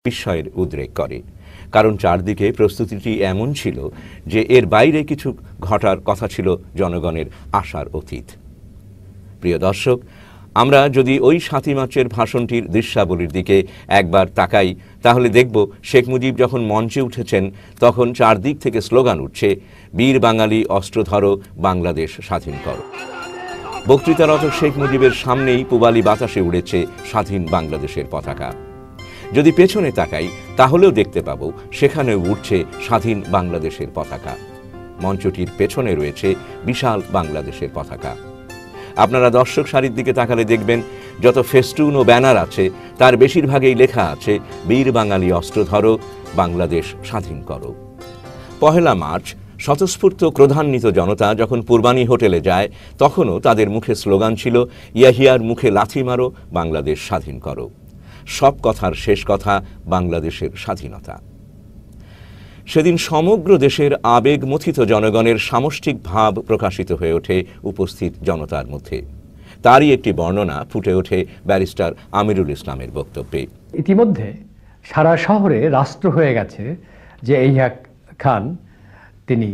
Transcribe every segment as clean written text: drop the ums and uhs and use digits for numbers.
বিস্ময়ের উদ্রেক করে, কারণ চারদিকে প্রস্তুতিটি এমন ছিল যে এর বাইরে কিছু ঘটার কথা ছিল জনগণের আশার অতীত। প্রিয় দর্শক, আমরা যদি ওই ৭ই মার্চের ভাষণটির দৃশ্যাবলীর দিকে একবার তাকাই, তাহলে দেখব শেখ মুজিব যখন মঞ্চে উঠেছেন তখন চারদিক থেকে স্লোগান উঠছে, বীর বাঙালি অস্ত্র ধরো, বাংলাদেশ স্বাধীন করো। বক্তৃতারত শেখ মুজিবের সামনেই পূবালী বাতাসে উড়েছে স্বাধীন বাংলাদেশের পতাকা। যদি পেছনে তাকাই তাহলেও দেখতে পাব সেখানেও উঠছে স্বাধীন বাংলাদেশের পতাকা। মঞ্চটির পেছনে রয়েছে বিশাল বাংলাদেশের পতাকা। আপনারা দর্শক সারির দিকে তাকালে দেখবেন যত ফেস্টুন ও ব্যানার আছে তার বেশিরভাগেই লেখা আছে, বীর বাঙালি অস্ত্র ধরো, বাংলাদেশ স্বাধীন করো। পহেলা মার্চ স্বতঃস্ফূর্ত ক্রোধান্বিত জনতা যখন পূর্বানী হোটেলে যায় তখনও তাদের মুখে স্লোগান ছিল, ইয়াহিয়ার মুখে লাথি মারো, বাংলাদেশ স্বাধীন করো। সব কথার শেষ কথা বাংলাদেশের স্বাধীনতা। সেদিন সমগ্র দেশের আবেগমথিত জনগণের সামষ্টিক ভাব প্রকাশিত হয়ে ওঠে উপস্থিত জনতার মধ্যে। তারই একটি বর্ণনা ফুটে ওঠে ব্যারিস্টার আমিরুল ইসলামের বক্তব্যে। ইতিমধ্যে সারা শহরে রাষ্ট্র হয়ে গেছে যে ইয়াহিয়া খান তিনি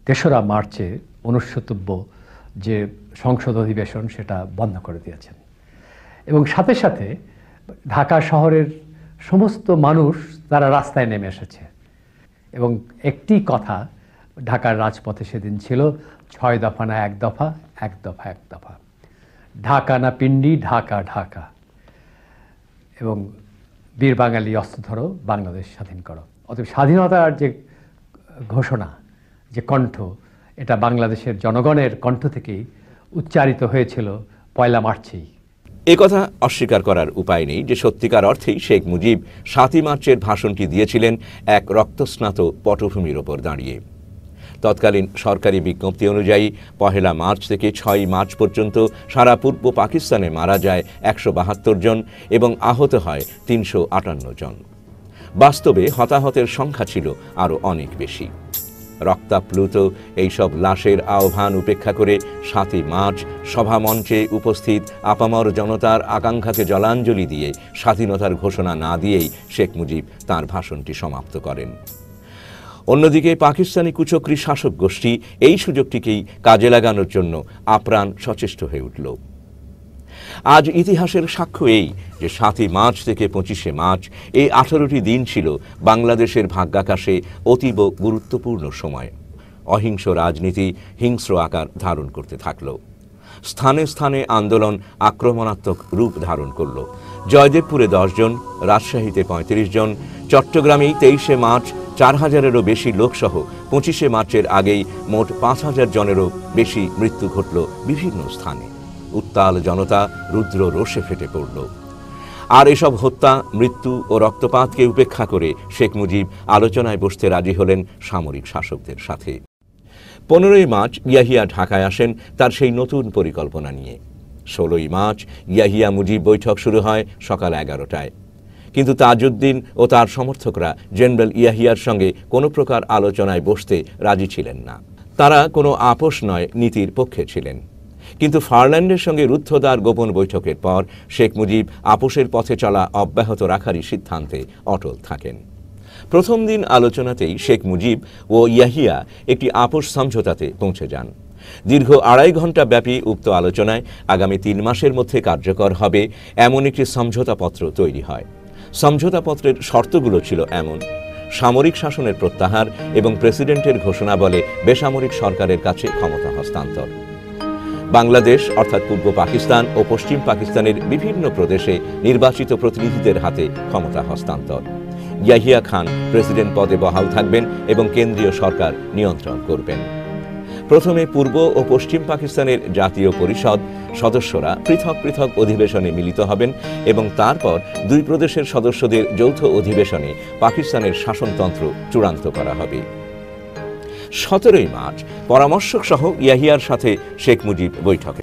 ৩রা মার্চে অনুষ্ঠিতব্য যে সংসদ অধিবেশন সেটা বন্ধ করে দিয়েছেন, এবং সাথে সাথে ঢাকা শহরের সমস্ত মানুষ তারা রাস্তায় নেমে এসেছে। এবং একটি কথা ঢাকার রাজপথে সেদিন ছিল, ৬ দফা না ১ দফা, ১ দফা ১ দফা, ঢাকা না পিন্ডি, ঢাকা ঢাকা, এবং বীর বাঙালি অস্ত্র ধরো, বাংলাদেশ স্বাধীন করো। অতএব স্বাধীনতার যে ঘোষণা, যে কণ্ঠ, এটা বাংলাদেশের জনগণের কণ্ঠ থেকেই উচ্চারিত হয়েছিল পয়লা মার্চেই। এ কথা অস্বীকার করার উপায় নেই যে সত্যিকার অর্থেই শেখ মুজিব ৭ই মার্চের ভাষণটি দিয়েছিলেন এক রক্তস্নাত পটভূমির ওপর দাঁড়িয়ে। তৎকালীন সরকারি বিজ্ঞপ্তি অনুযায়ী পহেলা মার্চ থেকে ৬ই মার্চ পর্যন্ত সারা পূর্ব পাকিস্তানে মারা যায় ১৭২ জন এবং আহত হয় ৩৫৮ জন। বাস্তবে হতাহতের সংখ্যা ছিল আরও অনেক বেশি। রক্তাপ্লুত এইসব লাশের আহ্বান উপেক্ষা করে ৭ই মার্চ সভামঞ্চে উপস্থিত আপামর জনতার আকাঙ্ক্ষাকে জলাঞ্জলি দিয়ে স্বাধীনতার ঘোষণা না দিয়েই শেখ মুজিব তাঁর ভাষণটি সমাপ্ত করেন। অন্যদিকে পাকিস্তানি কুচক্রী শাসক গোষ্ঠী এই সুযোগটিকেই কাজে লাগানোর জন্য আপ্রাণ সচেষ্ট হয়ে উঠল। আজ ইতিহাসের সাক্ষ্য এই যে ৭ই মার্চ থেকে ২৫শে মার্চ এই ১৮টি দিন ছিল বাংলাদেশের ভাগ্যাকাশে অতীব গুরুত্বপূর্ণ সময়। অহিংস রাজনীতি হিংস্র আকার ধারণ করতে থাকল। স্থানে স্থানে আন্দোলন আক্রমণাত্মক রূপ ধারণ করল। জয়দেবপুরে ১০ জন, রাজশাহীতে ৩৫ জন, চট্টগ্রামেই ২৩শে মার্চ ৪,০০০-এরও বেশি লোকসহ ২৫শে মার্চের আগেই মোট ৫,০০০ জনেরও বেশি মৃত্যু ঘটল বিভিন্ন স্থানে। উত্তাল জনতা রুদ্র রোষে ফেটে পড়ল। আর এসব হত্যা, মৃত্যু ও রক্তপাতকে উপেক্ষা করে শেখ মুজিব আলোচনায় বসতে রাজি হলেন সামরিক শাসকদের সাথে। ১৫ই মার্চ ইয়াহিয়া ঢাকায় আসেন তার সেই নতুন পরিকল্পনা নিয়ে। ১৬ই মার্চ ইয়াহিয়া মুজিব বৈঠক শুরু হয় সকাল ১১টায়। কিন্তু তাজউদ্দিন ও তার সমর্থকরা জেনারেল ইয়াহিয়ার সঙ্গে কোনো প্রকার আলোচনায় বসতে রাজি ছিলেন না। তারা কোনো আপোষ নয় নীতির পক্ষে ছিলেন। কিন্তু ফারল্যান্ডের সঙ্গে রুদ্ধদ্বার গোপন বৈঠকের পর শেখ মুজিব আপোষের পথে চলা অব্যাহত রাখারই সিদ্ধান্তে অটল থাকেন। প্রথম দিন আলোচনাতেই শেখ মুজিব ও ইয়াহিয়া একটি আপোষ সমঝোতাতে পৌঁছে যান। দীর্ঘ ২.৫ ঘণ্টা ব্যাপী উক্ত আলোচনায় আগামী ৩ মাসের মধ্যে কার্যকর হবে এমন একটি সমঝোতাপত্র তৈরি হয়। সমঝোতাপত্রের শর্তগুলো ছিল এমন: সামরিক শাসনের প্রত্যাহার এবং প্রেসিডেন্টের ঘোষণা বলে বেসামরিক সরকারের কাছে ক্ষমতা হস্তান্তর। বাংলাদেশ অর্থাৎ পূর্ব পাকিস্তান ও পশ্চিম পাকিস্তানের বিভিন্ন প্রদেশে নির্বাচিত প্রতিনিধিদের হাতে ক্ষমতা হস্তান্তর। ইয়াহিয়া খান প্রেসিডেন্ট পদে বহাল থাকবেন এবং কেন্দ্রীয় সরকার নিয়ন্ত্রণ করবেন। প্রথমে পূর্ব ও পশ্চিম পাকিস্তানের জাতীয় পরিষদ সদস্যরা পৃথক পৃথক অধিবেশনে মিলিত হবেন এবং তারপর দুই প্রদেশের সদস্যদের যৌথ অধিবেশনে পাকিস্তানের শাসনতন্ত্র চূড়ান্ত করা হবে। ১৭ই মার্চ পরামর্শক সহ ইয়াহিয়ার সাথে শেখ মুজিব বৈঠকে